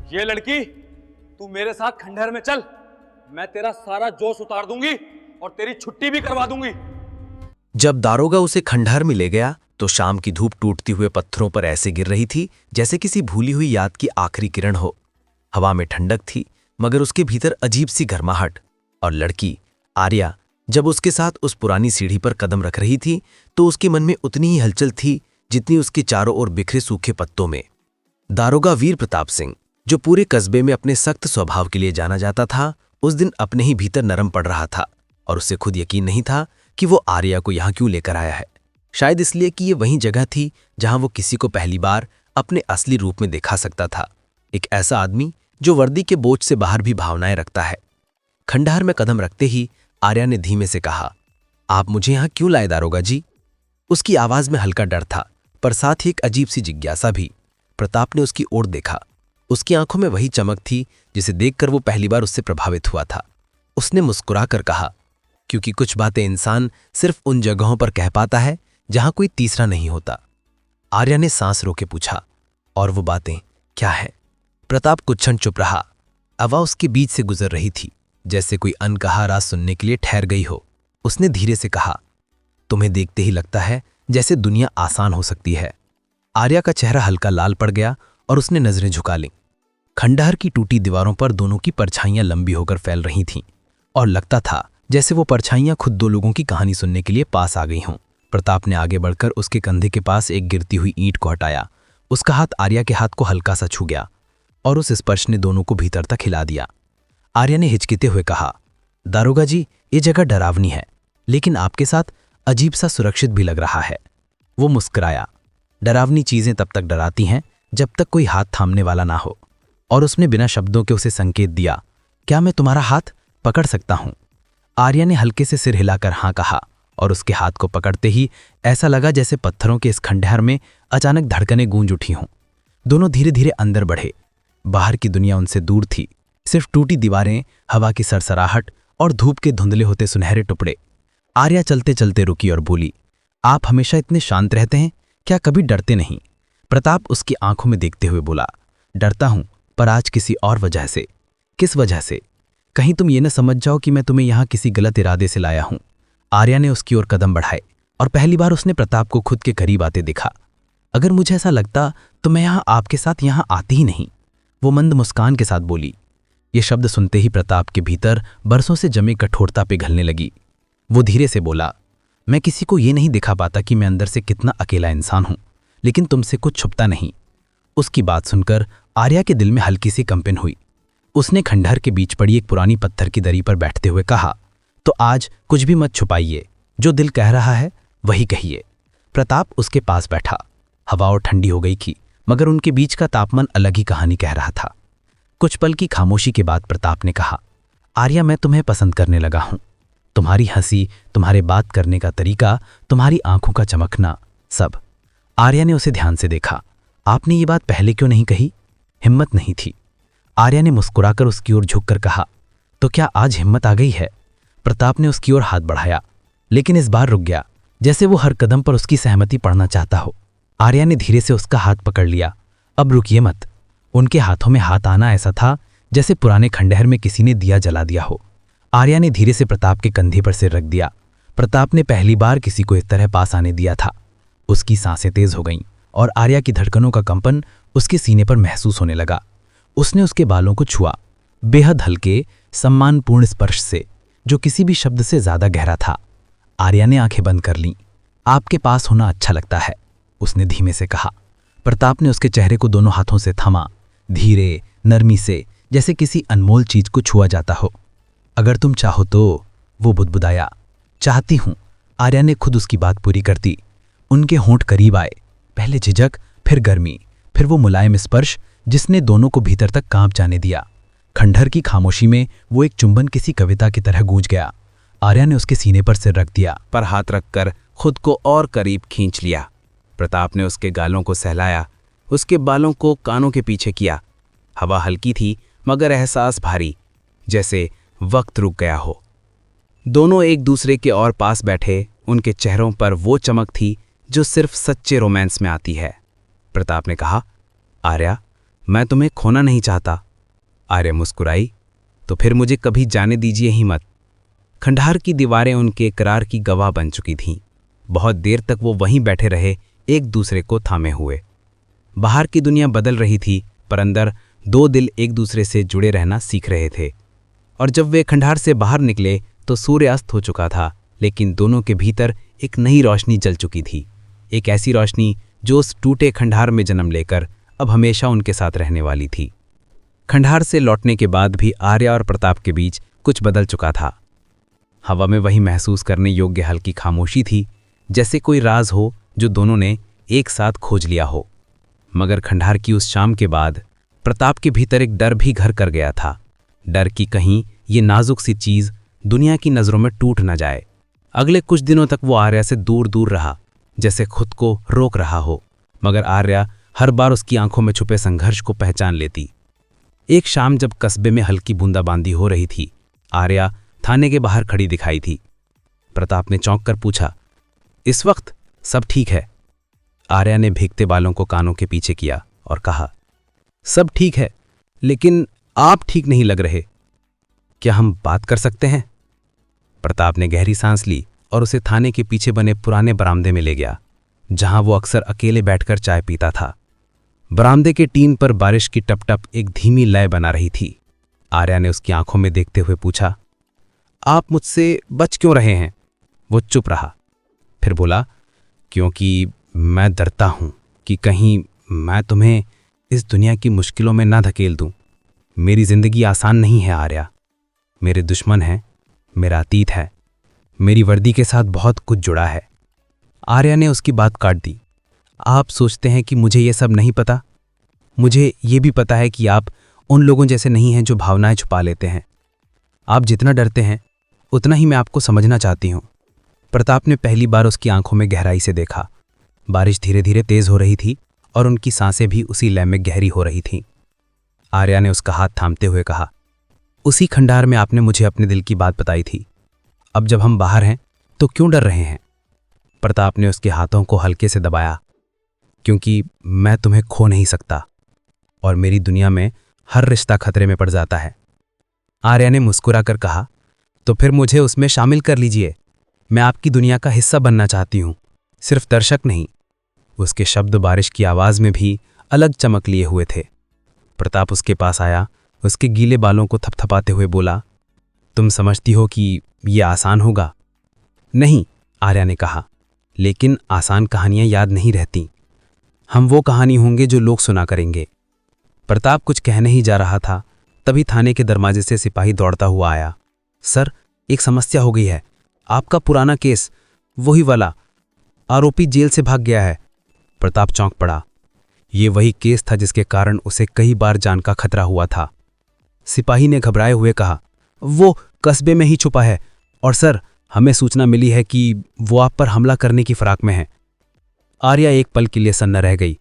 ये लड़की, तू मेरे साथ खंडहर में चल, मैं तेरा सारा जोश उतार दूंगी और तेरी छुट्टी भी करवा दूंगी। जब दारोगा उसे खंडहर में ले गया तो शाम की धूप टूटती हुए पत्थरों पर ऐसे गिर रही थी जैसे किसी भूली हुई याद की आखिरी किरण हो। हवा में ठंडक थी मगर उसके भीतर अजीब सी गर्माहट। और लड़की आर्या जब उसके साथ उस पुरानी सीढ़ी पर कदम रख रही थी तो उसके मन में उतनी ही हलचल थी जितनी उसके चारों ओर बिखरे सूखे पत्तों में। दारोगा वीर प्रताप सिंह, जो पूरे कस्बे में अपने सख्त स्वभाव के लिए जाना जाता था, उस दिन अपने ही भीतर नरम पड़ रहा था और उसे खुद यकीन नहीं था कि वो आर्या को यहाँ क्यों लेकर आया है। शायद इसलिए कि ये वही जगह थी जहां वो किसी को पहली बार अपने असली रूप में देखा सकता था। एक ऐसा आदमी जो वर्दी के बोझ से बाहर भी भावनाएं रखता है। खंडहर में कदम रखते ही आर्या ने धीमे से कहा, आप मुझे यहाँ क्यों लाए दारोगा जी? उसकी आवाज में हल्का डर था पर साथ ही एक अजीब सी जिज्ञासा भी। प्रताप ने उसकी ओर देखा। उसकी आंखों में वही चमक थी जिसे देखकर वो पहली बार उससे प्रभावित हुआ था। उसने मुस्कुराकर कहा, क्योंकि कुछ बातें इंसान सिर्फ उन जगहों पर कह पाता है जहां कोई तीसरा नहीं होता। आर्या ने सांस रोके पूछा, और वो बातें क्या है? प्रताप कुछ क्षण चुप रहा। हवा उसके बीच से गुजर रही थी जैसे कोई अनकहा राज सुनने के लिए ठहर गई हो। उसने धीरे से कहा, तुम्हें देखते ही लगता है जैसे दुनिया आसान हो सकती है। आर्या का चेहरा हल्का लाल पड़ गया और उसने नजरें झुका लीं। खंडहर की टूटी दीवारों पर दोनों की परछाइयां लंबी होकर फैल रही थीं और लगता था जैसे वो परछाइयां खुद दो लोगों की कहानी सुनने के लिए पास आ गई हों। प्रताप ने आगे बढ़कर उसके कंधे के पास एक गिरती हुई ईंट को हटाया। उसका हाथ आर्या के हाथ को हल्का सा छू गया और उस स्पर्श ने दोनों को भीतर तक हिला दिया। आर्या ने हिचकिते हुए कहा, दारोगा जी, ये जगह डरावनी है लेकिन आपके साथ अजीब सा सुरक्षित भी लग रहा है। वो मुस्कुराया। डरावनी चीजें तब तक डराती हैं जब तक कोई हाथ थामने वाला ना हो। और उसने बिना शब्दों के उसे संकेत दिया, क्या मैं तुम्हारा हाथ पकड़ सकता हूं? आर्या ने हल्के से सिर हिलाकर हाँ कहा और उसके हाथ को पकड़ते ही ऐसा लगा जैसे पत्थरों के इस खंडहर में अचानक धड़कनें गूंज उठी हों। दोनों धीरे धीरे अंदर बढ़े। बाहर की दुनिया उनसे दूर थी, सिर्फ टूटी दीवारें, हवा की सरसराहट और धूप के धुंधले होते सुनहरे टुकड़े। आर्या चलते चलते रुकी और बोली, आप हमेशा इतने शांत रहते हैं, क्या कभी डरते नहीं? प्रताप उसकी आंखों में देखते हुए बोला, डरता हूं पर आज किसी और वजह से। किस वजह से? कहीं तुम ये न समझ जाओ कि मैं तुम्हें यहां किसी गलत इरादे से लाया हूं। आर्या ने उसकी ओर कदम बढ़ाए और पहली बार उसने प्रताप को खुद के करीब आते देखा। अगर मुझे ऐसा लगता तो मैं यहां आपके साथ यहां आती ही नहीं, वो मंद मुस्कान के साथ बोली। ये शब्द सुनते ही प्रताप के भीतर बरसों से जमी कठोरता पिघलने लगी। वो धीरे से बोला, मैं किसी को ये नहीं दिखा पाता कि मैं अंदर से कितना अकेला इंसान हूं, लेकिन तुमसे कुछ छुपता नहीं। उसकी बात सुनकर आर्या के दिल में हल्की सी कंपन हुई। उसने खंडहर के बीच पड़ी एक पुरानी पत्थर की दरी पर बैठते हुए कहा, तो आज कुछ भी मत छुपाइए, जो दिल कह रहा है वही कहिए। प्रताप उसके पास बैठा। हवा और ठंडी हो गई थी मगर उनके बीच का तापमान अलग ही कहानी कह रहा था। कुछ पल की खामोशी के बाद प्रताप ने कहा, आर्या, मैं तुम्हें पसंद करने लगा हूं। तुम्हारी हंसी, तुम्हारे बात करने का तरीका, तुम्हारी आंखों का चमकना, सब। आर्या ने उसे ध्यान से देखा। आपने ये बात पहले क्यों नहीं कही? हिम्मत नहीं थी। आर्या ने मुस्कुराकर उसकी ओर झुककर कहा, तो क्या आज हिम्मत आ गई है? प्रताप ने उसकी ओर हाथ बढ़ाया लेकिन इस बार रुक गया, जैसे वो हर कदम पर उसकी सहमति पढ़ना चाहता हो। आर्या ने धीरे से उसका हाथ पकड़ लिया। अब रुकिए मत। उनके हाथों में हाथ आना ऐसा था जैसे पुराने खंडहर में किसी ने दिया जला दिया हो। आर्या ने धीरे से प्रताप के कंधे पर सिर रख दिया। प्रताप ने पहली बार किसी को इस तरह पास आने दिया था। उसकी सांसें तेज हो गईं और आर्या की धड़कनों का कंपन उसके सीने पर महसूस होने लगा। उसने उसके बालों को छुआ, बेहद हल्के, सम्मानपूर्ण स्पर्श से, जो किसी भी शब्द से ज्यादा गहरा था। आर्या ने आंखें बंद कर लीं। आपके पास होना अच्छा लगता है, उसने धीमे से कहा। प्रताप ने उसके चेहरे को दोनों हाथों से थमा, धीरे, नरमी से, जैसे किसी अनमोल चीज को छुआ जाता हो। अगर तुम चाहो तो, वो बुदबुदाया। चाहती हूं, आर्या ने खुद उसकी बात पूरी कर दी। उनके होंठ करीब आए, पहले झिझक, फिर गर्मी, फिर वो मुलायम स्पर्श जिसने दोनों को भीतर तक कांप जाने दिया। खंडहर की खामोशी में वो एक चुंबन किसी कविता की तरह गूंज गया। आर्या ने उसके सीने पर सिर रख दिया, पर हाथ रखकर खुद को और करीब खींच लिया। प्रताप ने उसके गालों को सहलाया, उसके बालों को कानों के पीछे किया। हवा हल्की थी मगर एहसास भारी, जैसे वक्त रुक गया हो। दोनों एक दूसरे के और पास बैठे। उनके चेहरों पर वो चमक थी जो सिर्फ सच्चे रोमांस में आती है। प्रताप ने कहा, आर्या, मैं तुम्हें खोना नहीं चाहता। आर्या मुस्कुराई। तो फिर मुझे कभी जाने दीजिए ही मत। खंडहर की दीवारें उनके इकरार की गवाह बन चुकी थीं। बहुत देर तक वो वहीं बैठे रहे, एक दूसरे को थामे हुए। बाहर की दुनिया बदल रही थी, पर अंदर दो दिल एक दूसरे से जुड़े रहना सीख रहे थे। और जब वे खंडहर से बाहर निकले तो सूर्य अस्त हो चुका था, लेकिन दोनों के भीतर एक नई रोशनी जल चुकी थी। एक ऐसी रोशनी जो उस टूटे खंडहर में जन्म लेकर अब हमेशा उनके साथ रहने वाली थी। खंडहर से लौटने के बाद भी आर्या और प्रताप के बीच कुछ बदल चुका था। हवा में वही महसूस करने योग्य हल्की खामोशी थी, जैसे कोई राज हो जो दोनों ने एक साथ खोज लिया हो। मगर खंडहर की उस शाम के बाद प्रताप के भीतर एक डर भी घर कर गया था। डर कि कहीं ये नाजुक सी चीज दुनिया की नज़रों में टूट न जाए। अगले कुछ दिनों तक वो आर्या से दूर दूर रहा, जैसे खुद को रोक रहा हो, मगर आर्या हर बार उसकी आंखों में छुपे संघर्ष को पहचान लेती। एक शाम जब कस्बे में हल्की बूंदाबांदी हो रही थी, आर्या थाने के बाहर खड़ी दिखाई थी। प्रताप ने चौंक कर पूछा, इस वक्त सब ठीक है? आर्या ने भीगते बालों को कानों के पीछे किया और कहा, सब ठीक है, लेकिन आप ठीक नहीं लग रहे। क्या हम बात कर सकते हैं? प्रताप ने गहरी सांस ली और उसे थाने के पीछे बने पुराने बरामदे में ले गया, जहां वो अक्सर अकेले बैठकर चाय पीता था। बरामदे के टीन पर बारिश की टप-टप एक धीमी लय बना रही थी। आर्या ने उसकी आंखों में देखते हुए पूछा, आप मुझसे बच क्यों रहे हैं? वो चुप रहा, फिर बोला, क्योंकि मैं डरता हूं कि कहीं मैं तुम्हें इस दुनिया की मुश्किलों में ना धकेल दूं। मेरी जिंदगी आसान नहीं है आर्या। मेरे दुश्मन हैं, मेरा अतीत है, मेरी वर्दी के साथ बहुत कुछ जुड़ा है। आर्या ने उसकी बात काट दी। आप सोचते हैं कि मुझे ये सब नहीं पता? मुझे ये भी पता है कि आप उन लोगों जैसे नहीं हैं जो भावनाएं छुपा लेते हैं। आप जितना डरते हैं उतना ही मैं आपको समझना चाहती हूं। प्रताप ने पहली बार उसकी आंखों में गहराई से देखा। बारिश धीरे धीरे तेज हो रही थी और उनकी सांसें भी उसी लय में गहरी हो रही थीं। आर्या ने उसका हाथ थामते हुए कहा, उसी खंडहर में आपने मुझे अपने दिल की बात बताई थी। अब जब हम बाहर हैं तो क्यों डर रहे हैं? प्रताप ने उसके हाथों को हल्के से दबाया, क्योंकि मैं तुम्हें खो नहीं सकता और मेरी दुनिया में हर रिश्ता खतरे में पड़ जाता है। आर्या ने मुस्कुराकर कहा, तो फिर मुझे उसमें शामिल कर लीजिए। मैं आपकी दुनिया का हिस्सा बनना चाहती हूं, सिर्फ दर्शक नहीं। उसके शब्द बारिश की आवाज में भी अलग चमक लिए हुए थे। प्रताप उसके पास आया, उसके गीले बालों को थपथपाते हुए बोला, तुम समझती हो कि यह आसान होगा? नहीं, आर्या ने कहा, लेकिन आसान कहानियां याद नहीं रहती। हम वो कहानी होंगे जो लोग सुना करेंगे। प्रताप कुछ कहने ही जा रहा था, तभी थाने के दरवाजे से सिपाही दौड़ता हुआ आया। सर, एक समस्या हो गई है। आपका पुराना केस, वही वाला, आरोपी जेल से भाग गया है। प्रताप चौंक पड़ा। ये वही केस था जिसके कारण उसे कई बार जान का खतरा हुआ था। सिपाही ने घबराए हुए कहा, वो कस्बे में ही छुपा है और सर, हमें सूचना मिली है कि वो आप पर हमला करने की फिराक में है। आर्या एक पल के लिए सन्न रह गई।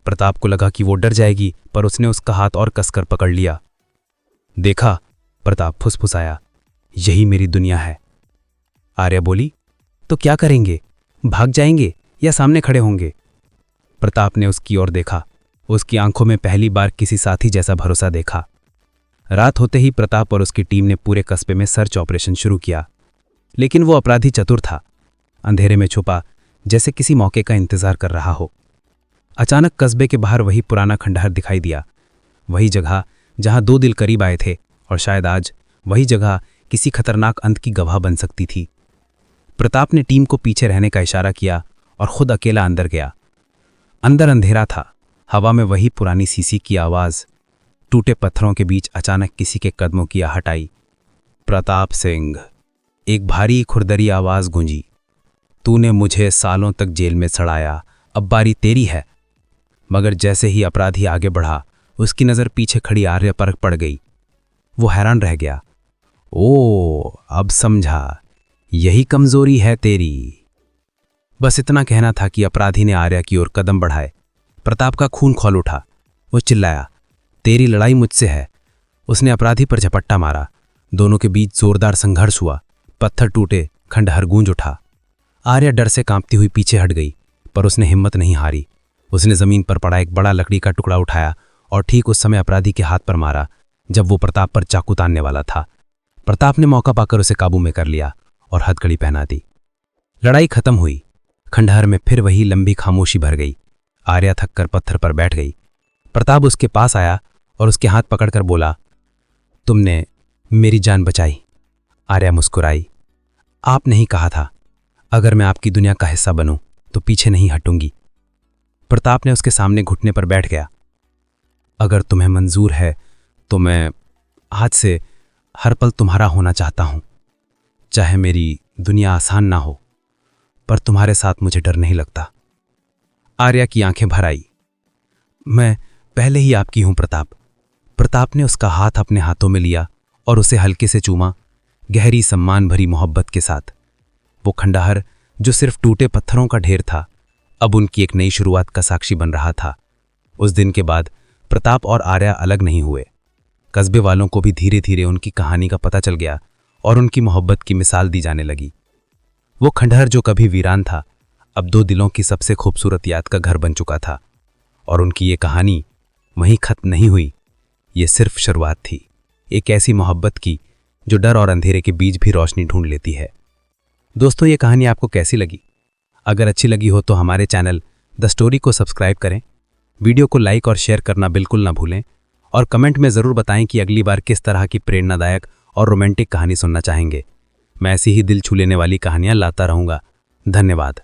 प्रताप को लगा कि वो डर जाएगी, पर उसने उसका हाथ और कसकर पकड़ लिया। देखा, प्रताप फुसफुसाया, यही मेरी दुनिया है। आर्या बोली, तो क्या करेंगे? भाग जाएंगे या सामने खड़े होंगे? प्रताप ने उसकी ओर देखा। उसकी आंखों में पहली बार किसी साथी जैसा भरोसा देखा। रात होते ही प्रताप और उसकी टीम ने पूरे कस्बे में सर्च ऑपरेशन शुरू किया, लेकिन वो अपराधी चतुर था। अंधेरे में छुपा, जैसे किसी मौके का इंतजार कर रहा हो। अचानक कस्बे के बाहर वही पुराना खंडहर दिखाई दिया, वही जगह जहां दो दिल करीब आए थे, और शायद आज वही जगह किसी खतरनाक अंत की गवाह बन सकती थी। प्रताप ने टीम को पीछे रहने का इशारा किया और खुद अकेला अंदर गया। अंदर अंधेरा था, हवा में वही पुरानी सीसी की आवाज। टूटे पत्थरों के बीच अचानक किसी के कदमों की आहट आई। प्रताप सिंह, एक भारी खुरदरी आवाज गूंजी, तूने मुझे सालों तक जेल में सड़ाया, अब बारी तेरी है। मगर जैसे ही अपराधी आगे बढ़ा, उसकी नज़र पीछे खड़ी आर्या पर पड़ गई। वो हैरान रह गया। ओ, अब समझा, यही कमजोरी है तेरी। बस इतना कहना था कि अपराधी ने आर्या की ओर कदम बढ़ाए। प्रताप का खून खौल उठा। वो चिल्लाया, तेरी लड़ाई मुझसे है। उसने अपराधी पर झपट्टा मारा। दोनों के बीच जोरदार संघर्ष हुआ। पत्थर टूटे, खंडहर गूंज उठा। आर्या डर से कांपती हुई पीछे हट गई, पर उसने हिम्मत नहीं हारी। उसने जमीन पर पड़ा एक बड़ा लकड़ी का टुकड़ा उठाया और ठीक उस समय अपराधी के हाथ पर मारा जब वो प्रताप पर चाकू तानने वाला था। प्रताप ने मौका पाकर उसे काबू में कर लिया और हथकड़ी पहना दी। लड़ाई खत्म हुई। खंडहर में फिर वही लंबी खामोशी भर गई। आर्या थककर पत्थर पर बैठ गई। प्रताप उसके पास आया और उसके हाथ पकड़कर बोला, तुमने मेरी जान बचाई। आर्या मुस्कुराई। आपने ही कहा था, अगर मैं आपकी दुनिया का हिस्सा बनूं तो पीछे नहीं हटूंगी। प्रताप ने उसके सामने घुटने पर बैठ गया। अगर तुम्हें मंजूर है तो मैं आज से हर पल तुम्हारा होना चाहता हूं। चाहे मेरी दुनिया आसान ना हो, पर तुम्हारे साथ मुझे डर नहीं लगता। आर्या की आंखें भर आई। मैं पहले ही आपकी हूं प्रताप। प्रताप ने उसका हाथ अपने हाथों में लिया और उसे हल्के से चूमा, गहरी सम्मान भरी मोहब्बत के साथ। वो खंडहर जो सिर्फ टूटे पत्थरों का ढेर था, अब उनकी एक नई शुरुआत का साक्षी बन रहा था। उस दिन के बाद प्रताप और आर्या अलग नहीं हुए। कस्बे वालों को भी धीरे धीरे उनकी कहानी का पता चल गया और उनकी मोहब्बत की मिसाल दी जाने लगी। वो खंडहर जो कभी वीरान था, अब दो दिलों की सबसे खूबसूरत याद का घर बन चुका था। और उनकी ये कहानी वहीं खत्म नहीं हुई। ये सिर्फ शुरुआत थी, एक ऐसी मोहब्बत की जो डर और अंधेरे के बीच भी रोशनी ढूंढ लेती है। दोस्तों, ये कहानी आपको कैसी लगी? अगर अच्छी लगी हो तो हमारे चैनल द स्टोरी को सब्सक्राइब करें, वीडियो को लाइक और शेयर करना बिल्कुल ना भूलें और कमेंट में ज़रूर बताएं कि अगली बार किस तरह की प्रेरणादायक और रोमांटिक कहानी सुनना चाहेंगे। मैं ऐसी ही दिल छू लेने वाली कहानियाँ लाता रहूँगा। धन्यवाद।